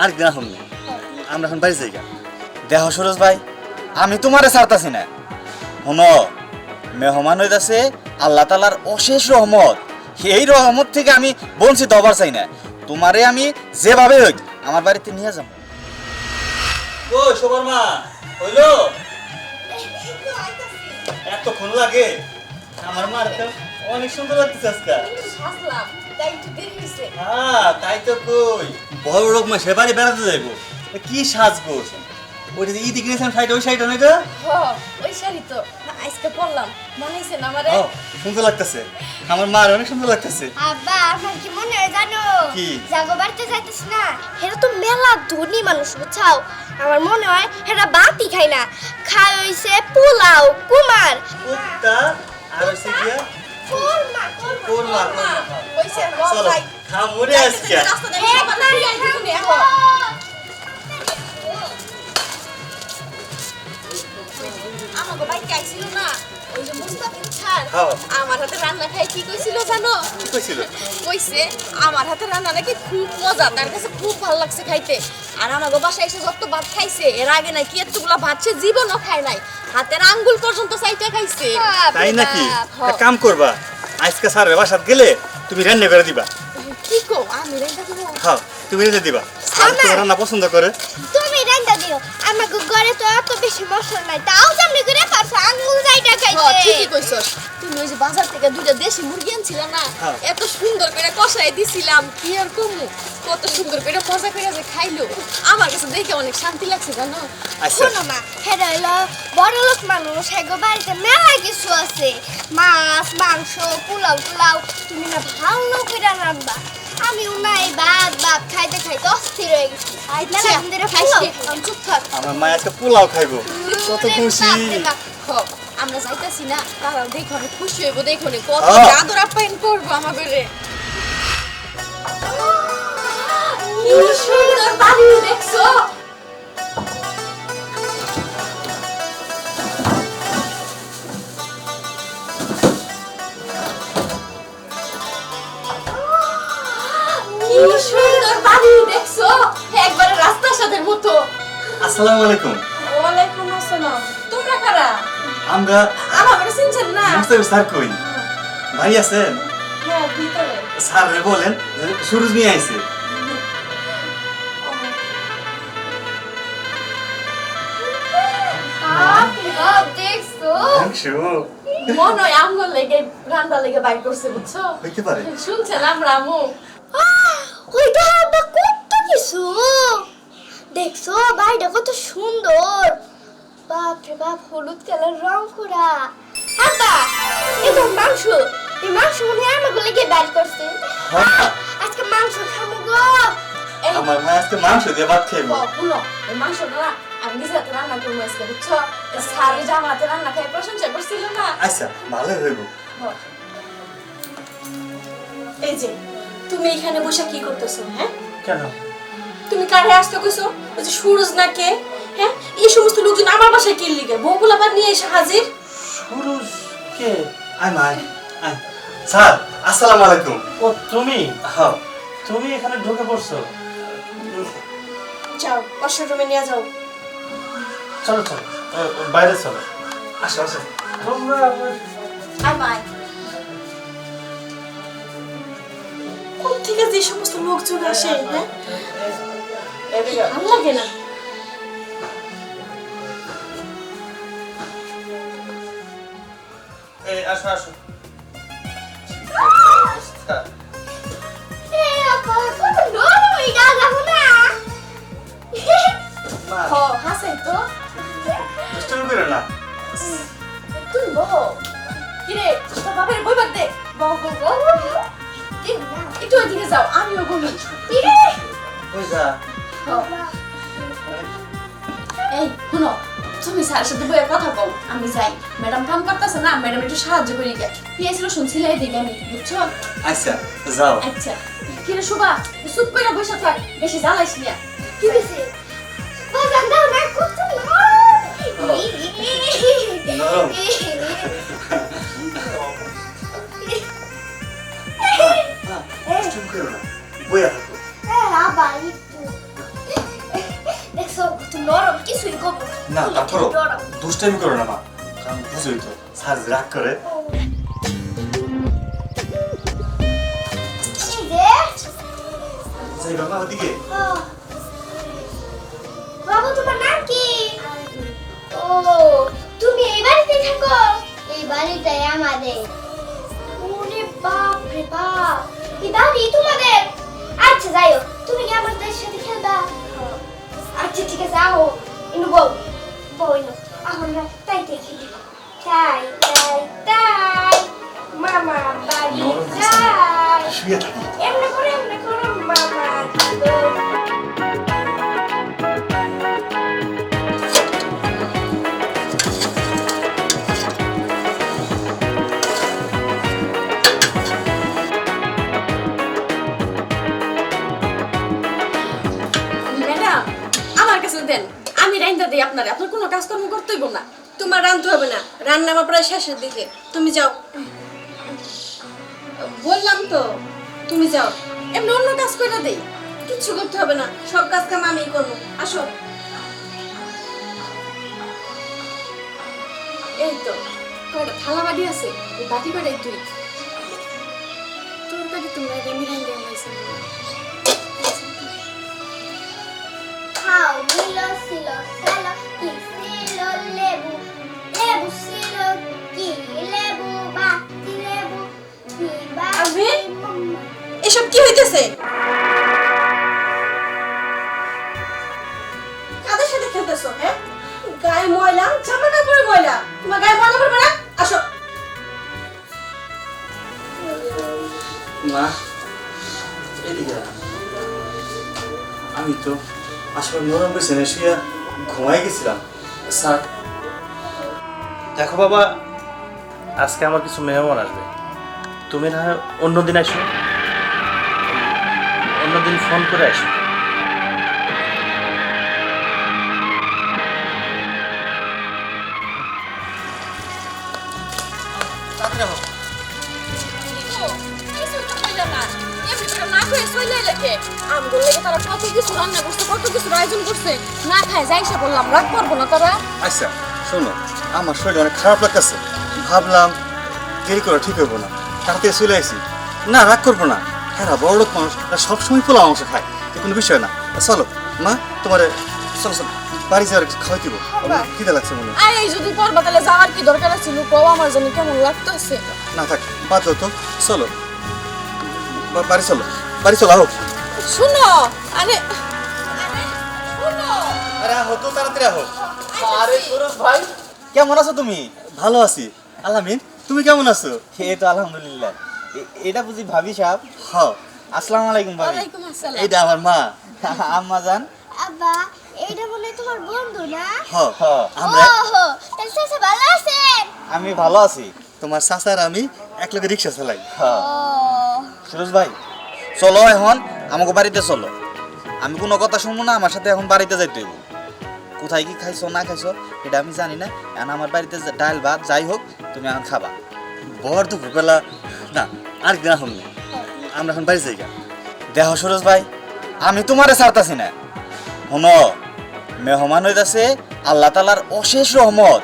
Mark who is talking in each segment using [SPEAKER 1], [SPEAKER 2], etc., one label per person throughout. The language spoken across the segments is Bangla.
[SPEAKER 1] আরেকদিন আসুন আমরা এখন বাড়ি যাই দেহ সুরজ ভাই আমি তোমারে ছাড়তাছি না শোনো মেহমান হইতাছে আল্লাহ তাআলার অশেষ রহমত এই রহমত থেকে আমি বঞ্চিত হবার চাই না তোমারে আমি যেভাবে হোক আমার বাড়িতে নিয়ে যাব ও শোভার মা হইলো এতক্ষণ লাগে আমার মার তো অনেক সুন্দর লাগতেছে আজকে হ্যাঁ তাই তো কই বড় লোক মা সেবারে বেড়াতে যাইবো কি সাজবো ওই যে ঈদ কিনেছিলাম শাড়িটা ওই শাড়িটা নয় তো
[SPEAKER 2] ওই শাড়ি তো আজকে পরলাম মনে হইছে না আমারে
[SPEAKER 1] সুন্দর লাগতেছে আমার মার অনেক সুন্দর লাগতেছে
[SPEAKER 3] আব্বা আমার কি মনে হয় জানো
[SPEAKER 1] কি
[SPEAKER 3] জাগো বাড়িতে যাইতেছ না হেরা তো মেলা ধনী মানুষ বুঝছাও আমার মনে হয় হেরা বাতি খায় না খায় হইছে পোলাও কুমার
[SPEAKER 1] কুত্তা আর হইছে কি কোরমা
[SPEAKER 2] হইছে
[SPEAKER 1] চলো
[SPEAKER 2] ভাই
[SPEAKER 1] খামুরে আজকে
[SPEAKER 2] আমাকে ভাই চাইছিল না ওই যে মুস্তাফিজ স্যার
[SPEAKER 1] হ্যাঁ।
[SPEAKER 2] আমার হাতে রান্না খাই কি কইছিল জানো
[SPEAKER 1] কি কইছিল
[SPEAKER 2] কইছে আমার হাতে রান্না নাকি খুব মজা তার কাছে খুব ভালো লাগছে খাইতে আর আমাকে বাসায় এসে যত ভাত খাইছে এর আগে নাকি এতগুলা ভাত সে জীবনও খায় নাই হাতের আঙ্গুল পর্যন্ত চাইতে খাইছে
[SPEAKER 1] তাই নাকি এক কাম করবা আজকে স্যারের বাসাত গেলে তুমি রান্না করে দিবা
[SPEAKER 2] কি কো আমি রান্না দিব
[SPEAKER 1] হ্যাঁ তুমি রেঁধে দিবা আর তোমার রান্না পছন্দ করে
[SPEAKER 3] তুমি রান্না দিও আমাকে ঘরে তো এত বেশি মশলা নাই তাও যেমনি করে পারছো আঙ্গুল যাইটা খাইছে
[SPEAKER 2] ঠিকই কইছস তুমি ওই যে বাজার থেকে দুইটা দেশি মুরগি আনছিল না
[SPEAKER 1] হ্যাঁ।
[SPEAKER 2] এত সুন্দর করে কষাই দিছিলাম কি আর কমু কত সুন্দর করে মজা করে যে খাইলো আমার কাছে দেখে অনেক শান্তি লাগছে জানো
[SPEAKER 1] আচ্ছা
[SPEAKER 3] শোনো মা হেরা হইলো বড় লোক মানুষ হেগো বাড়িতে মেলা কিছু আছে মাছ মাংস পোলাও পোলাও তুমি না ভালো করে রান্না আমি উনাই ভাত খাইতে খাইতে অস্থির হয়ে গেছি মেলা দিন ধরে পোলাও খাই।
[SPEAKER 2] চুপ থাক
[SPEAKER 1] আমার মা আজকে পোলাও খাইবো কত খুশি
[SPEAKER 2] আমরা যাইতাছি না তারাও দেখো অনেক খুশি হইব দেখো নে কত
[SPEAKER 1] হ্যাঁ।
[SPEAKER 2] আদর আপ্যায়ন করবো আমাদের কি সুন্দর বাড়ি দেখছো কি সুন্দর বাড়ি দেখছো একবারে রাস্তার সাথে মতো
[SPEAKER 1] আসসালামু আলাইকুম
[SPEAKER 2] ওয়ালাইকুম আসসালাম তোমরা কারা
[SPEAKER 1] আমরা
[SPEAKER 2] আমাকে চিনছেন না
[SPEAKER 1] মুস্তাফিজ স্যার কই ভাই আছেন
[SPEAKER 2] হ্যাঁ ভিতরে
[SPEAKER 1] স্যার বলেন সুরজ নিয়ে আইছে
[SPEAKER 3] দেখছো
[SPEAKER 1] থ্যাঙ্কস
[SPEAKER 2] মনে হয় আমগো লেগে রান্না লেগে বাইর করছে বুঝছো
[SPEAKER 1] হইতে পারে
[SPEAKER 2] শুনছেন আমরা আমু
[SPEAKER 3] ওইটা আব্বা কত কিছু দেখছো বাড়িটা কত সুন্দর বাপ রে বাপ হলুদ কালার রং করা আব্বা এটা মাংস এই মাংস মনে হয় আমাকে লেগে বাইর করছে
[SPEAKER 1] হ্যাঁ।
[SPEAKER 3] আজকে মাংস খাবো গো
[SPEAKER 1] আমার মা আজকে মাংস দিয়ে ভাত খাইবো
[SPEAKER 2] বুনো এই মাংসটা না আমি নিজে হাতে রান্না করবো আজকে বুঝছো সারি জামাতে রান্না খাই প্রশংসা করছিল না
[SPEAKER 1] আচ্ছা ভালোই হইব
[SPEAKER 4] এই যে তুমি এখানে বসে কি করতেছো হ্যাঁ
[SPEAKER 1] কেন
[SPEAKER 4] তুমি কারে আসতে কইছো ওই যে সুরজ না কে হ্যাঁ এই সমস্ত লোকজন আমার বাসায় কি লিগে বউগুলা আবার নিয়ে এসে হাজির
[SPEAKER 1] সুরজ কে আয় মাই আয় স্যার আসসালামু আলাইকুম
[SPEAKER 5] ও তুমি
[SPEAKER 1] হ্যাঁ
[SPEAKER 5] তুমি এখানে ঢুকে পড়ছো
[SPEAKER 4] যাও ওয়াশরুমে নিয়ে যাও
[SPEAKER 5] চলো চলো বাইরে চলো
[SPEAKER 1] আসো আসো
[SPEAKER 5] তোমরা
[SPEAKER 2] আই মাই
[SPEAKER 4] কোন থেকে যে সমস্ত লোকজন আসে হ্যাঁ
[SPEAKER 5] এদিকে
[SPEAKER 4] ভালো লাগে না
[SPEAKER 1] এই আসো আসো
[SPEAKER 3] এ আপা কত নরম এটা যাবো না
[SPEAKER 1] মা
[SPEAKER 2] হ হাসাই তো
[SPEAKER 1] দুষ্টুমি করো না
[SPEAKER 2] তুই বহ কিরে তোর বাবার বই বাদ দে বহ বহ বহ একটু ওইদিকে যাও আমিও বলি
[SPEAKER 1] ওই যা
[SPEAKER 2] এই শুনো তুমি স্যারের সাথে বইয়ের কথা কও আমি যাই ম্যাডাম কাম করতেছে না ম্যাডাম একটু সাহায্য করি গে পিএসিলো শুনছিলে দিলে আমি বুঝছো
[SPEAKER 1] আচ্ছা যাও
[SPEAKER 2] আচ্ছা কিরে শুভা চুপ করে বসে থাক বেশি জ্বালাইস না
[SPEAKER 3] কি হইছে বাজান দাও না কত
[SPEAKER 1] নরম দুষ্টুমি করো না বইয়া থাকো
[SPEAKER 3] আবার একটু কিছুই করবো
[SPEAKER 1] না
[SPEAKER 3] তুমি
[SPEAKER 1] তারপরও
[SPEAKER 3] একটু ডরাও।
[SPEAKER 1] দুষ্টামি করো না মা, কারণ বুঝোই তো স্যার রাগ করে।
[SPEAKER 3] এই যে
[SPEAKER 1] যাই বাবা ওদিকে।
[SPEAKER 3] আহ, বাবু তোমার নাম কি? ও তুমি এই বাড়িতে থাকো? এই বাড়িটাই আমাদের। ওরে বাপ রে বাপ, এই বাড়ি তোমাদের? আচ্ছা যাই হোক, তুমি কি আমাদের সাথে খেলবা? আচ্ছা ঠিক আছে, আহো ইনু বউ বউ ইনু আমরা তাই খেলি। তাই তাই তাই মামা বাড়ি যাই।
[SPEAKER 1] শুয়ে থাকি।
[SPEAKER 3] এমনি করে মামা দিব।
[SPEAKER 2] ম্যাডাম আমার কাছে দেন, আমি রাইন্দা দিই আপনারে, আপনার কোনো কাজকর্ম করতে হইব না।
[SPEAKER 4] তোমার রাঁধতে হবে না, রান্না আমার প্রায় শেষের দিকে। তুমি যাও, বললাম তো তুমি যাও।
[SPEAKER 2] এমনি অন্য কাজ করে দেই।
[SPEAKER 4] কিচ্ছু করতে হবে না, সব কাজ কাম আমিই করবো। আসো।
[SPEAKER 2] এই তো কয়টা থালা বাটি আছে, এই বাটি কয়টাই তুই তোর কাছে তোমরা আমি রাইন্দা আনাইছি।
[SPEAKER 3] খাও মিলো ছিল সালো কি ছিল লেবু লেবু ছিল কি লেবু বাতি লেবু কি বাতি
[SPEAKER 4] আবির? এসব কি হইতেছে? কাদের সাথে খেলতেছো? হ্যাঁ, গায়ে ময়লা, জামা কাপড়ে ময়লা, তোমার গায়ে ময়লা পড়বে না? আসো।
[SPEAKER 1] মা এদিকে আয়। আমি তো আসলে নরম বিছানায় শুয়ে ঘুমাই গেছিলাম স্যার।
[SPEAKER 5] দেখো বাবা, আজকে আমার কিছু মেহমান আসবে, তুমি না হয় অন্যদিন আসো, অন্যদিন ফোন করে আসো।
[SPEAKER 2] না খায় যাই সে বললাম, রাগ করবো না তোরা।
[SPEAKER 1] আচ্ছা শোনো, আমার শরীর অনেক খারাপ লাগতেছে, ভাবলাম দেরি করা ঠিক হইব না, তাড়াতাড়ি চলে আসি। না রাগ করবো না, হ্যাঁ বড় লোক মানুষ সবসময় পোলা মাংস খায়, এ কোনো বিষয় না। চলো মা, তোমার চলো চলো বাড়ি যাওয়ার কিছু খাওয়াই দিব, খিদে লাগছে মনে হয়।
[SPEAKER 2] আর এই যদি করবা তাহলে যাওয়ার কি দরকার ছিল? কও আমার জন্য কেমন লাগতেছে।
[SPEAKER 1] না থাক, বাদ দাও তো, চলো বাড়ি চলো, বাড়ি চলো আহো।
[SPEAKER 2] শুনো, আরে শুনো,
[SPEAKER 1] আরে আহো তো, তাড়াতাড়ি আহো।
[SPEAKER 2] আরে সুরজ ভাই
[SPEAKER 1] কেমন আছো তুমি? ভালো আছি আলামিন, তুমি কেমন আছো?
[SPEAKER 6] এই তো আলহামদুলিল্লাহ। এটা বুঝি ভাবি সাহেব?
[SPEAKER 1] হ্যাঁ।
[SPEAKER 6] আসসালামু আলাইকুম ভাবি।
[SPEAKER 2] ওয়ালাইকুম আসসালাম।
[SPEAKER 1] এইটা আমার মা।
[SPEAKER 6] আম্মা জান।
[SPEAKER 3] আব্বা এইটা মনে হয় তোমার বন্ধু না?
[SPEAKER 1] হ্যাঁ
[SPEAKER 6] হ্যাঁ,
[SPEAKER 1] আমরা
[SPEAKER 3] ওহো তাহলে চাচা ভালো আছেন?
[SPEAKER 6] আমি ভালো আছি।
[SPEAKER 1] তোমার চাচার আমি এক লগে রিক্সা চালাই।
[SPEAKER 6] হ্যাঁ
[SPEAKER 3] ও
[SPEAKER 6] সুরজ ভাই, চলো এখন আমাকে বাড়িতে চলো। আমি কোনো কথা শুনবো না, আমার সাথে এখন বাড়িতে যাইতে হইব। কোথায় কি খাইছো না খাইছো এটা আমি জানি না, এখন আমার বাড়িতে ডাল ভাত যাই হোক তুমি এখন খাবা।
[SPEAKER 1] বর দুপুরবেলা না, আরেকদিন এখন না, আমরা এখন বাড়ি যাই গা।
[SPEAKER 6] দেখো সুরজ ভাই, আমি তোমারে ছাড়তাছি না। শোনো, মেহমান হইতাছে আল্লাহ তালার অশেষ রহমত।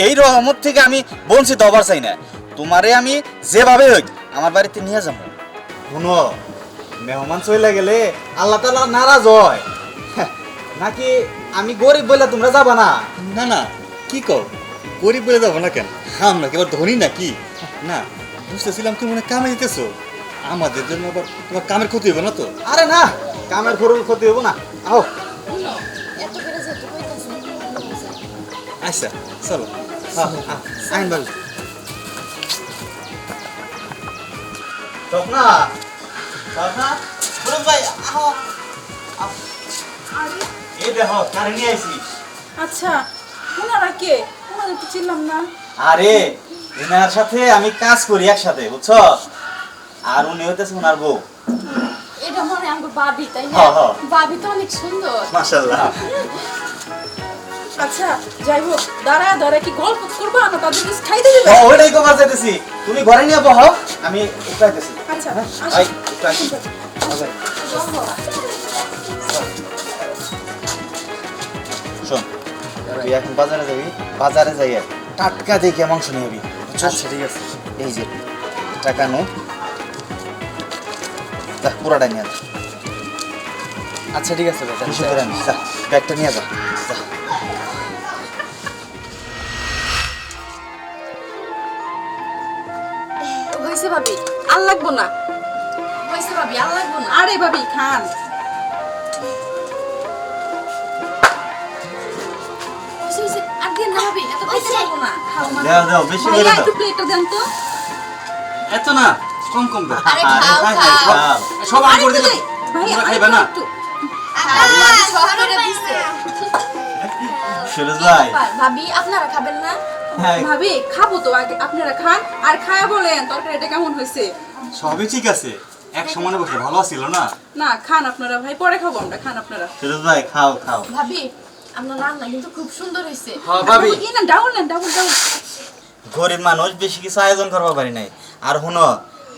[SPEAKER 6] এই রহমত থেকে আমি বঞ্চিত হবার চাই না। তোমারে আমি যেভাবে হোক আমার বাড়িতে নিয়ে যাবো। শোনো, মেহমান চলে গেলে আল্লাহ তালা নারাজ হয় নাকি? আমি গরিব বলে তোমরা যাবা না?
[SPEAKER 1] না না, কি কও, গরিব বলে যাবো না কেন? আমরা কি আবার ধনী নাকি? না, বুঝতেছিলাম তুমি মনে হয় কামে দিতেছো, আমাদের জন্য আবার তোমার কামের ক্ষতি হবে না তো?
[SPEAKER 6] আরে না, কামের খরচ ক্ষতি হবো না। আও
[SPEAKER 2] শুনো, এত করে যেতে কইতাছি।
[SPEAKER 1] আচ্ছা চলো। হ্যাঁ আইন বাবু।
[SPEAKER 6] স্বপ্না, স্বপ্না, সুরজ ভাই আহো। এই দেখো কারে নিয়ে আইছি।
[SPEAKER 4] আচ্ছা, ওনারা কে? ওনাদের তো চিনলাম না।
[SPEAKER 6] আরে উনার সাথে আমি কাজ করি একসাথে, বুঝছো? আর উনি হইতেছে উনার বউ।
[SPEAKER 2] এটা মনে হয় আমার ভাবি, তাই না?
[SPEAKER 6] হ্যাঁ, হ্যাঁ।
[SPEAKER 2] ভাবি তো অনেক সুন্দর।
[SPEAKER 1] মাশাআল্লাহ।
[SPEAKER 4] আচ্ছা, যাই হোক, দাঁড়া দাঁড়া কি গল্প করবো না, তাদের কিছু খাইতে দিবে?
[SPEAKER 6] ওইটাই কমার চাইতেছি, তুমি ঘরে নিয়ে বহো, আমি একটু আইতেছি।
[SPEAKER 4] আচ্ছা,
[SPEAKER 6] ভাই
[SPEAKER 4] আসো।
[SPEAKER 6] একটু আসি। শোন,
[SPEAKER 1] তুই এখন বাজারে যাবি, বাজারে যাই টাটকা দেখে মাংস নিয়ে যাবি।
[SPEAKER 5] আচ্ছা ঠিক আছে।
[SPEAKER 1] এই যে টাকা নো, যা পুরাটা নিয়ে যা।
[SPEAKER 5] আচ্ছা ঠিক আছে ভাই,
[SPEAKER 1] কিছু করে আনিস, যা ব্যাগটা নিয়ে যা। যা।
[SPEAKER 2] হয়েছে ভাবি, আর লাগবো না। হয়েছে ভাবি, আর লাগবো না।
[SPEAKER 4] আরে ভাবি খান।
[SPEAKER 2] হয়েছে, হয়েছে, আর দিন না ভাবি, এত খাইতে পারবো না। খাও মা।
[SPEAKER 1] দাও দাও, বেশি করে
[SPEAKER 4] ভাইয়া
[SPEAKER 1] দাও।
[SPEAKER 4] একটু প্লেটটা দেন তো।
[SPEAKER 5] এত না, কম কম দাও।
[SPEAKER 2] আরে খাও, খাও।
[SPEAKER 1] খাও।
[SPEAKER 5] সব আমি করে
[SPEAKER 4] আরেকটু
[SPEAKER 5] দিলাম।
[SPEAKER 4] দেই। ভাইয়া
[SPEAKER 5] তোমরা
[SPEAKER 4] আরেকটু,
[SPEAKER 5] খাইবা না?
[SPEAKER 4] আরেকটু।
[SPEAKER 2] ভাবি সব করে দিছে।
[SPEAKER 1] সুরজ ভাই,
[SPEAKER 2] ভাবি আপনারা খাবেন না?
[SPEAKER 1] হ্যাঁ,
[SPEAKER 4] ভাবি খাবো তো, আগে আপনারা খান আর খায়া বলেন তরকারিটা কেমন হয়েছে।
[SPEAKER 1] সবই ঠিক আছে, এক সমানে বসে ভালো ছিল না?
[SPEAKER 4] না খান আপনারা ভাই, পরে খাবো আমরা, খান আপনারা।
[SPEAKER 1] সুরজ ভাই খাও খাও।
[SPEAKER 2] ভাবি আপনার রান্না কিন্তু খুব সুন্দর হয়েছে।
[SPEAKER 5] হ্যাঁ ভাবি।
[SPEAKER 4] এই না ডাউন নেন, ডাউন ডাউন।
[SPEAKER 1] গরিব মানুষ, বেশি কিছু আয়োজন করতে পারি নাই। আর শুনো,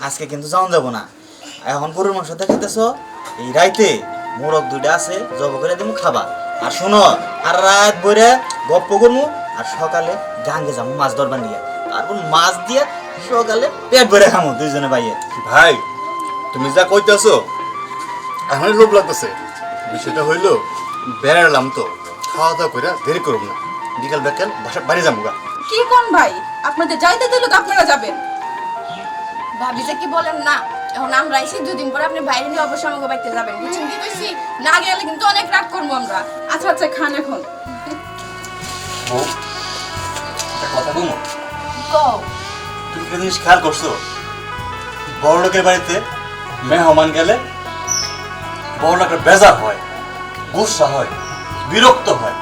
[SPEAKER 1] আজকে কিন্তু যাওন যাব না। এখন গরুর মাংস দেখাইতেছ, এই রাইতে মোরগ দুইটা আছে, জব করে দিমু খাবা। আর শুনো, আর রাত বইরে গপ্প করমু, আর সকালে গাঙ্গে যাবো মাছ ধরবার নিয়ে। তারপর মাছ দিয়ে সকালে পেট ভরে খামু দুইজনে বাইয়ে।
[SPEAKER 7] ভাই তুমি যা কইতেছো এখন লোভ লাগতেছে। বিষয়টা হইল বেড়ালাম তো, খাওয়া দাওয়া করে দেরি করুম না, বিকাল বিকাল বাসা বাড়ি যাবো গা।
[SPEAKER 4] কি কোন ভাই, আপনাদের যাইতে দিলে তো আপনারা যাবেন।
[SPEAKER 2] ভাবি যে কি বলেন না, এখন আমরা এসে দুদিন পরে আপনি বাইরে নিয়ে অবশ্যই আমাকে বাড়িতে যাবেন, বুঝছেন কি কইছি? না গেলে কিন্তু অনেক রাগ করবো আমরা।
[SPEAKER 4] আচ্ছা আচ্ছা খান এখন।
[SPEAKER 1] বউ, একটা কথা বলবো?
[SPEAKER 2] কও।
[SPEAKER 1] তুমি কি জিনিস খেয়াল করছো? বড় লোকের বাড়িতে মেহমান গেলে বড় লোকের বেজার হয়, গুসা হয়, বিরক্ত হয়।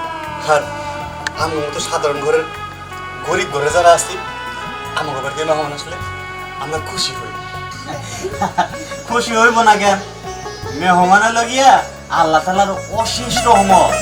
[SPEAKER 7] আর আমার মতো সাধারণ ঘরের গরিব ঘরে যারা আছি, আমার বাড়িতে মেহমান আসলে আমরা খুশি হই।
[SPEAKER 1] খুশি হইব না কেন? মেহমানের লগিয়া আল্লাহ তাআলার অশেষ রহমত।